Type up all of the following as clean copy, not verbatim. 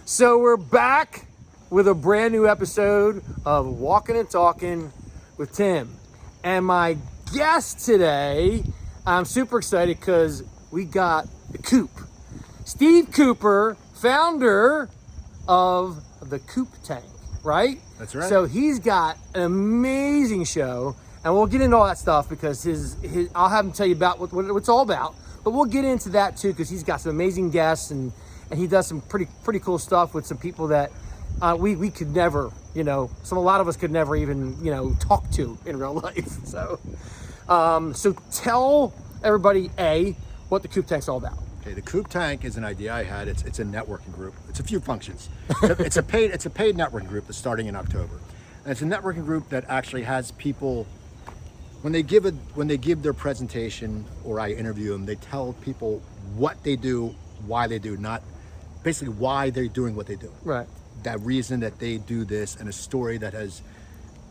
So we're back with a brand new episode of Walkin and Talkin with Tim. And my guest today, I'm super excited because we got the Coop. Steve Cooper, founder of the Coop Tank, right? That's right. So he's got an amazing show, and we'll get into all that stuff because his I'll have him tell you about what it's all about. But we'll get into that too because he's got some amazing guests and he does some pretty cool stuff with some people that we could never, a lot of us could never even, talk to in real life. So tell everybody, what the Coop Tank's all about. Okay, the Coop Tank is an idea I had. It's a networking group. It's a few functions. It's a paid networking group that's starting in October. And it's a networking group that actually has people, when they give their presentation or I interview them, they tell people what they do, why they do, not basically why they're doing what they do. Right. That reason that they do this and a story that has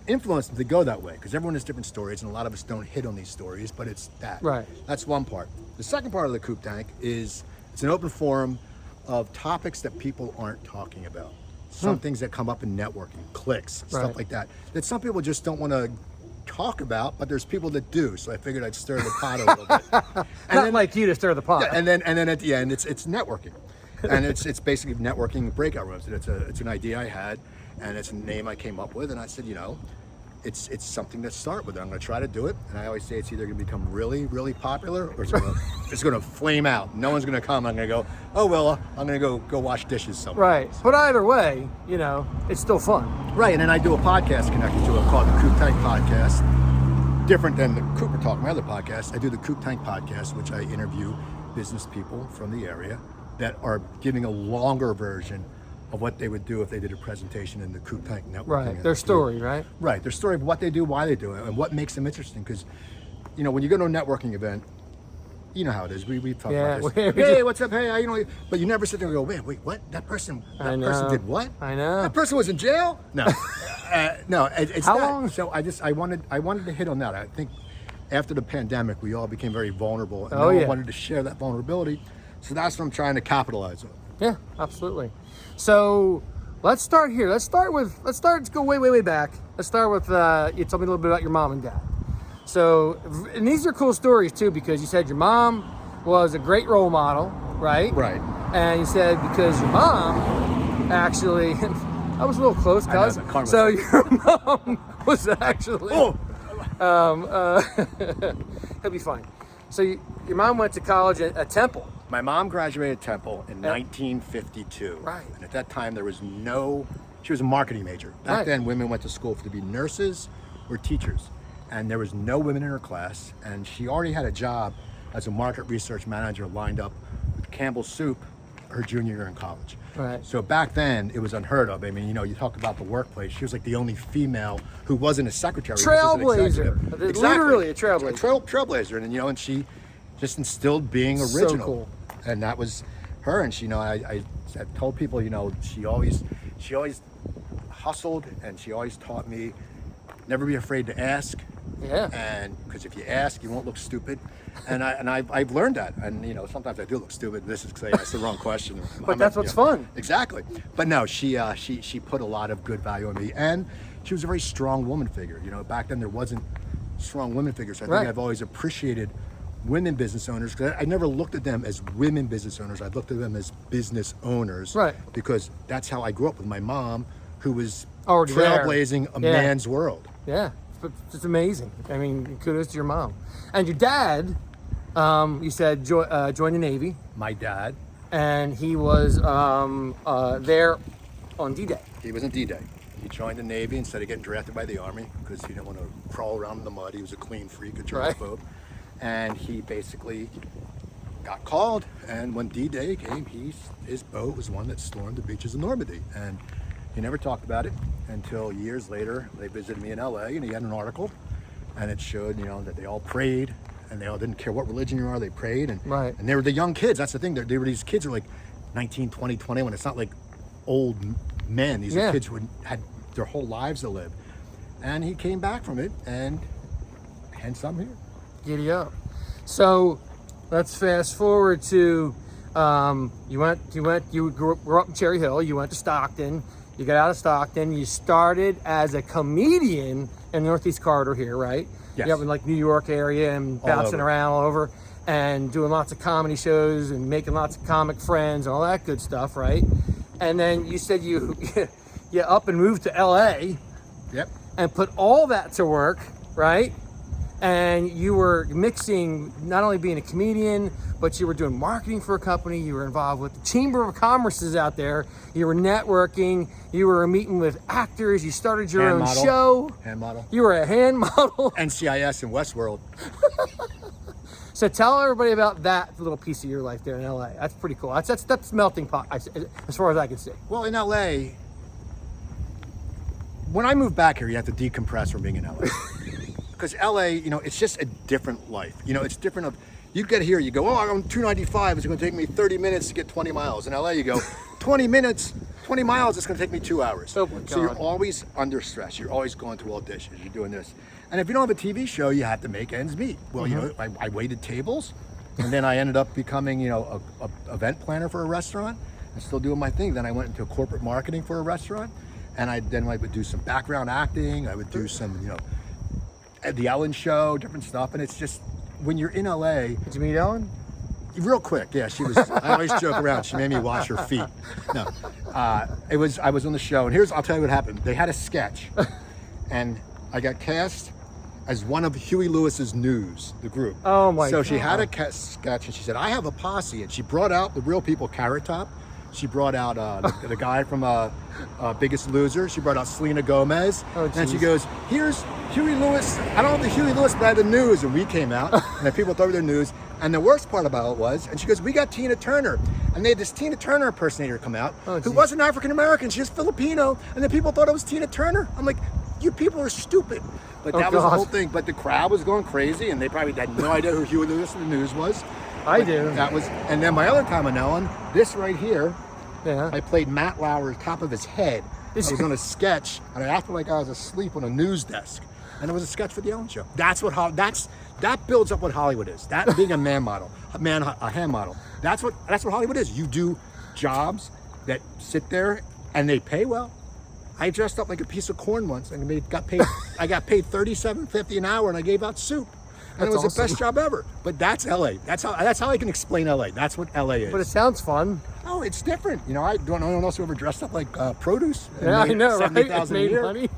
influenced them to go that way. Because everyone has different stories and a lot of us don't hit on these stories, but it's that. Right. That's one part. The second part of the Coop Tank is it's an open forum of topics that people aren't talking about. Some things that come up in networking, clicks, stuff like that some people just don't want to talk about, but there's people that do. So I figured I'd stir the pot a little bit. And Not like you to stir the pot. Yeah, and then at the end, it's networking. And it's basically networking breakout rooms. And it's an idea I had, and it's a name I came up with. And I said, it's something to start with. I'm going to try to do it. And I always say it's either going to become really, really popular, or it's going to flame out. No one's going to come. I'm going to go, oh well, I'm going to go wash dishes somewhere. Right. But either way, it's still fun. Right. And then I do a podcast connected to it called the Coop Tank Podcast. Different than the Cooper Talk, my other podcast. I do the Coop Tank Podcast, which I interview business people from the area that are giving a longer version of what they would do if they did a presentation in the Coop Tank Network. Right, their story, right? Right, their story of what they do, why they do it, and what makes them interesting. Because, when you go to a networking event, you know how it is. We talk about this. Hey, what's up? Hey, how you doing? But you never sit there and go, wait, what? That person did what? I know. That person was in jail? No, no. It's how not. long? So I wanted to hit on that. I think after the pandemic, we all became very vulnerable, and I wanted to share that vulnerability. So that's what I'm trying to capitalize on. Yeah, absolutely. So let's start here. Let's go way back. Let's start with, you told me a little bit about your mom and dad. So, and these are cool stories too, because you said your mom was a great role model, right? Right. And you said because your mom actually, I was a little close, cuz. So your mom was actually, he'll be fine. So your mom went to college at Temple. My mom graduated Temple in 1952. Right. And at that time, she was a marketing major. Back then, women went to school to be nurses or teachers. And there was no women in her class. And she already had a job as a market research manager lined up with Campbell's Soup her junior year in college. Right. So back then, it was unheard of. I mean, you talk about the workplace. She was like the only female who wasn't a secretary. Trailblazer. Exactly. Literally a trailblazer. Trailblazer. And she just instilled being original. So cool. And that was her. And I told people, she always hustled, and she always taught me never be afraid to ask. Yeah. And because if you ask, you won't look stupid. And I've learned that. And sometimes I do look stupid. This is because I asked the wrong question. But that's what's fun. Exactly. But no, she put a lot of good value on me, and she was a very strong woman figure. Back then there wasn't strong women figures. So I think I've always appreciated women business owners, because I never looked at them as women business owners. I looked at them as business owners, right? Because that's how I grew up with my mom, who was already trailblazing a man's world. Yeah, it's amazing. I mean, kudos to your mom. And your dad, you said joined the Navy. My dad. And he was there on D-Day. He was on D-Day. He joined the Navy instead of getting drafted by the Army because he didn't want to crawl around in the mud. He was a clean freak, a germaphobe. And he basically got called, and when D-Day came, his boat was one that stormed the beaches of Normandy. And he never talked about it until years later. They visited me in LA, and he had an article, and it showed, that they all prayed, and they all didn't care what religion you are, they prayed. And they were the young kids. That's the thing. They were these kids who were like 19, 20, 21. It's not like old men. These are kids who had their whole lives to live. And he came back from it, and hence I'm here. Giddy up. So let's fast forward to You grew up in Cherry Hill. You went to Stockton. You got out of Stockton. You started as a comedian in the Northeast Corridor here, right? Yes. You're up in like New York area and bouncing around all over and doing lots of comedy shows and making lots of comic friends and all that good stuff, right? And then you said you up and moved to LA. Yep. And put all that to work, right? And you were mixing not only being a comedian, but you were doing marketing for a company. You were involved with the Chamber of Commerce's out there. You were networking. You were meeting with actors. You started your own show. Hand model. You were a hand model. NCIS in Westworld. So tell everybody about that little piece of your life there in LA. That's pretty cool. That's melting pot as far as I can see. Well, in LA, when I moved back here, you have to decompress from being in LA. Because LA, it's just a different life. It's different. You get here, you go, oh, I'm 295. It's going to take me 30 minutes to get 20 miles. In LA, you go, 20 minutes, 20 miles. It's going to take me 2 hours. Oh my God. So you're always under stress. You're always going through auditions. You're doing this. And if you don't have a TV show, you have to make ends meet. Well, I waited tables, and then I ended up becoming, a event planner for a restaurant and still doing my thing. Then I went into corporate marketing for a restaurant, and I would do some background acting. I would do some, the Ellen Show, different stuff. And it's just, when you're in LA. Did you meet Ellen? Real quick, yeah, she was, I always joke around, she made me wash her feet. No, I was on the show, and I'll tell you what happened. They had a sketch, and I got cast as one of Huey Lewis's News, the group. Oh my God. So she had a sketch, and she said, I have a posse, and she brought out the real people, Carrot Top. She brought out the guy from Biggest Loser. She brought out Selena Gomez. Oh, and she goes, here's Huey Lewis. I don't have the Huey Lewis, but I have the News. And we came out, and the people thought we were the News. And the worst part about it was, and she goes, we got Tina Turner. And they had this Tina Turner impersonator come out, who wasn't African-American. She was Filipino. And the people thought it was Tina Turner. I'm like, you people are stupid. But that was the whole thing. But the crowd was going crazy, and they probably had no idea who Huey Lewis and the News was. I do. And then my other time on Ellen, this right here, yeah. I played Matt Lauer's top of his head. I was on a sketch, and I acted like I was asleep on a news desk, and it was a sketch for the Ellen Show. That builds up what Hollywood is. That being a hand model. That's what Hollywood is. You do jobs that sit there and they pay well. I dressed up like a piece of corn once and I got paid $37.50 an hour, and I gave out soup. And it was the best job ever. But that's LA. That's how I can explain LA. That's what LA is. But it sounds fun. Oh, it's different. I don't know anyone else who ever dressed up like produce. Yeah, I know, right? $70,000 a year. Money.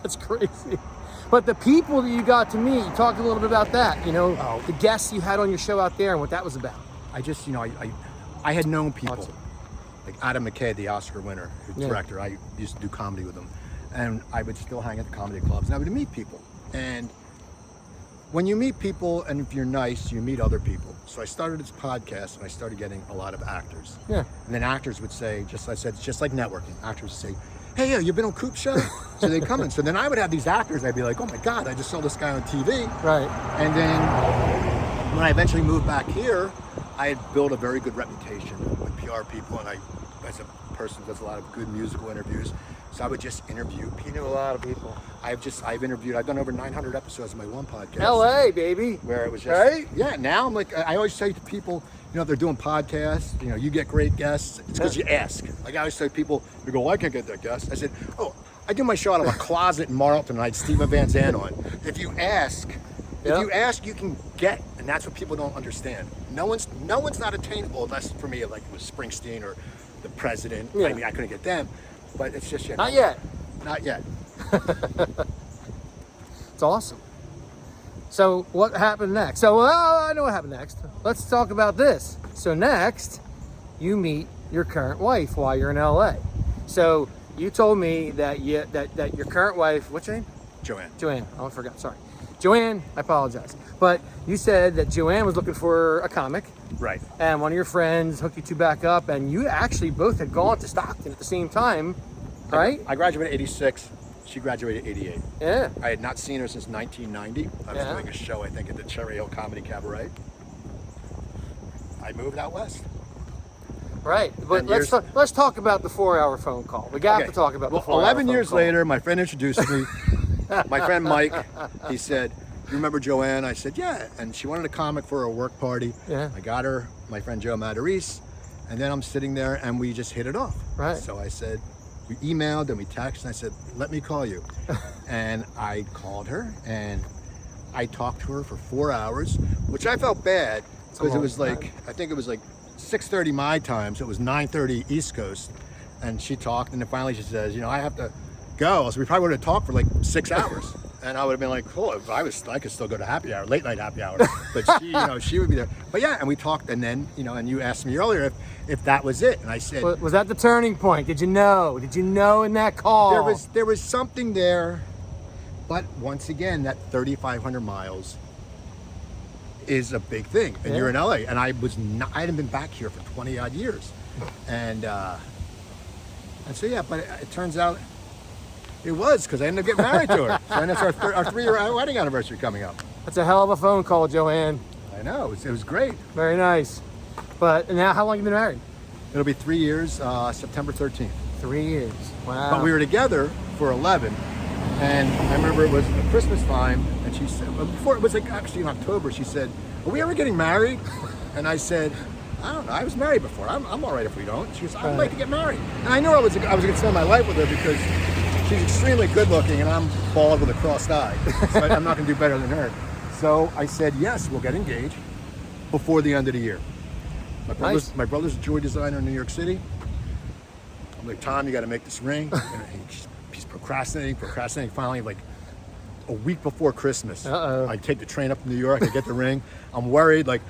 That's crazy. But the people that you got to meet, you talked a little bit about that. The guests you had on your show out there and what that was about. I just, I had known people. Awesome. Like Adam McKay, the Oscar winner, the director. I used to do comedy with him. And I would still hang at the comedy clubs, and I would meet people. And when you meet people, and if you're nice, you meet other people. So I started this podcast, and I started getting a lot of actors. Yeah. And then actors would say, just like networking. Actors would say, hey, you been on Coop show? So they'd come in. So then I would have these actors, I'd be like, oh my God, I just saw this guy on TV. Right. And then when I eventually moved back here, I had built a very good reputation with PR people, and I, as a person who does a lot of good musical interviews, so I would just interview people. You knew a lot of people. I've done over 900 episodes of my one podcast. LA, baby. Where it was just, right? Yeah, now I'm like, I always say to people, if they're doing podcasts, you get great guests. It's because you ask. Like I always say to people, they go, well, I can't get that guest. I said, oh, I do my show out of a closet in Marlton, and I had Steven Van Zandt on. If you ask, you can get, and that's what people don't understand. No one's not attainable unless, for me, like it was Springsteen or the president. Yeah. I mean, I couldn't get them. But it's just, Not yet. Not yet. It's awesome. So what happened next? I know what happened next. Let's talk about this. So next, you meet your current wife while you're in LA. So you told me that that your current wife, what's your name? JoAnn. JoAnn. Oh, I forgot. Sorry. JoAnn, I apologize. But you said that JoAnn was looking for a comic. Right. And one of your friends hooked you two back up, and you actually both had gone to Stockton at the same time, right? I graduated 86. She graduated 88. Yeah. I had not seen her since 1990. I was doing a show, I think, at the Cherry Hill Comedy Cabaret. I moved out west. Right. But let's talk about the 4-hour phone call. We got to talk about the 4-hour phone call. 11 years later, my friend introduced me. My friend Mike, he said, you remember JoAnn? I said, yeah. And she wanted a comic for a work party. Yeah. I got her, my friend Joe Matarese. And then I'm sitting there and we just hit it off. Right. So I said, we emailed and we texted, and I said, let me call you. And I called her and I talked to her for 4 hours, which I felt bad because it was like, I think it was like 6:30 my time, so it was 9:30 East Coast. And she talked, and then finally she says, you know, I have to go. So we probably would have talked for like 6 hours. And I would have been like, cool, if I could still go to happy hour, late night happy hour. But she, you know, she would be there. But yeah, and we talked, and then, you know, and you asked me earlier if that was it. And I said, Was that the turning point? Did you know? Did you know in that call? there was something there. But once again, that 3,500 miles is a big thing. And you're in LA. And I hadn't been back here for 20 odd years. And so, yeah, but it turns out it was, because I ended up getting married to her. So, and it's our 3-year wedding anniversary coming up. That's a hell of a phone call, JoAnn. I know, it was great. Very nice. But now, how long have you been married? It'll be 3 years, September 13th. 3 years. Wow. But we were together for 11. And I remember it was Christmas time, and she said, well, before it was like actually in October, she said, are we ever getting married? And I said, I don't know, I was married before. I'm all right if we don't. She goes, I'd like to get married. And I knew I was going to spend my life with her because she's extremely good looking and I'm bald with a crossed eye. So I'm not going to do better than her. So I said, yes, we'll get engaged before the end of the year. My brother's a jewelry designer in New York City. I'm like, Tom, you got to make this ring. And he's procrastinating. Finally, like a week before Christmas, I take the train up to New York. I get the ring. I'm worried. Like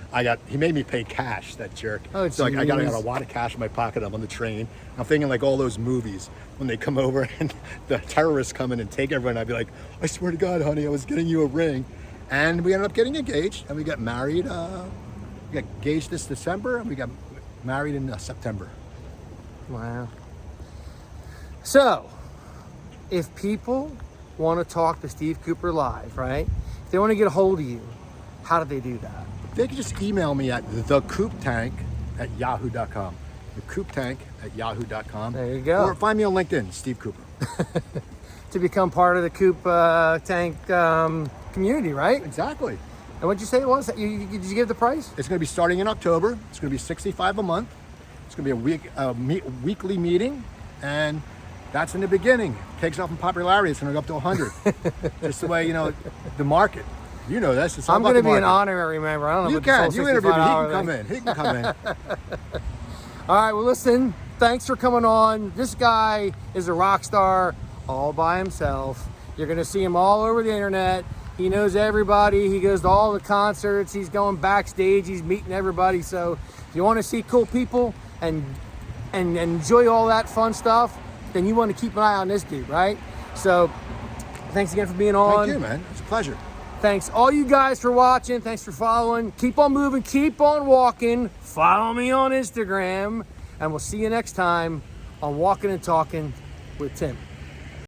he made me pay cash. That jerk. Oh, so like, I got a wad of cash in my pocket. I'm on the train. I'm thinking like all those movies when they come over and the terrorists come in and take everyone. I'd be like, I swear to God, honey, I was getting you a ring. And we ended up getting engaged, and we got married. We got engaged this December, and we got married in September. Wow. So, if people want to talk to Steve Cooper live, right? If they want to get a hold of you, how do they do that? They can just email me at thecooptank@yahoo.com. thecooptank@yahoo.com. There you go. Or find me on LinkedIn, Steve Cooper. To become part of the Coop Tank community, right? Exactly. And what'd you say it was? Did you give the price? It's going to be starting in October. It's going to be $65 a month. It's going to be a weekly meeting, and that's in the beginning. It takes off in popularity. It's going to go up to 100. Just the way, you know, the market. You know this. It's all I'm going to be an honorary member. I don't know. You can. You interview me. He can come in. He can come in. All right. Well, listen. Thanks for coming on. This guy is a rock star all by himself. You're going to see him all over the internet. He knows everybody. He goes to all the concerts. He's going backstage. He's meeting everybody. So if you want to see cool people and enjoy all that fun stuff, then you want to keep an eye on this dude, right? So thanks again for being on. Thank you, man. It's a pleasure. Thanks all you guys for watching. Thanks for following. Keep on moving. Keep on walking. Follow me on Instagram. And we'll see you next time on Walkin' and Talkin' with Tim.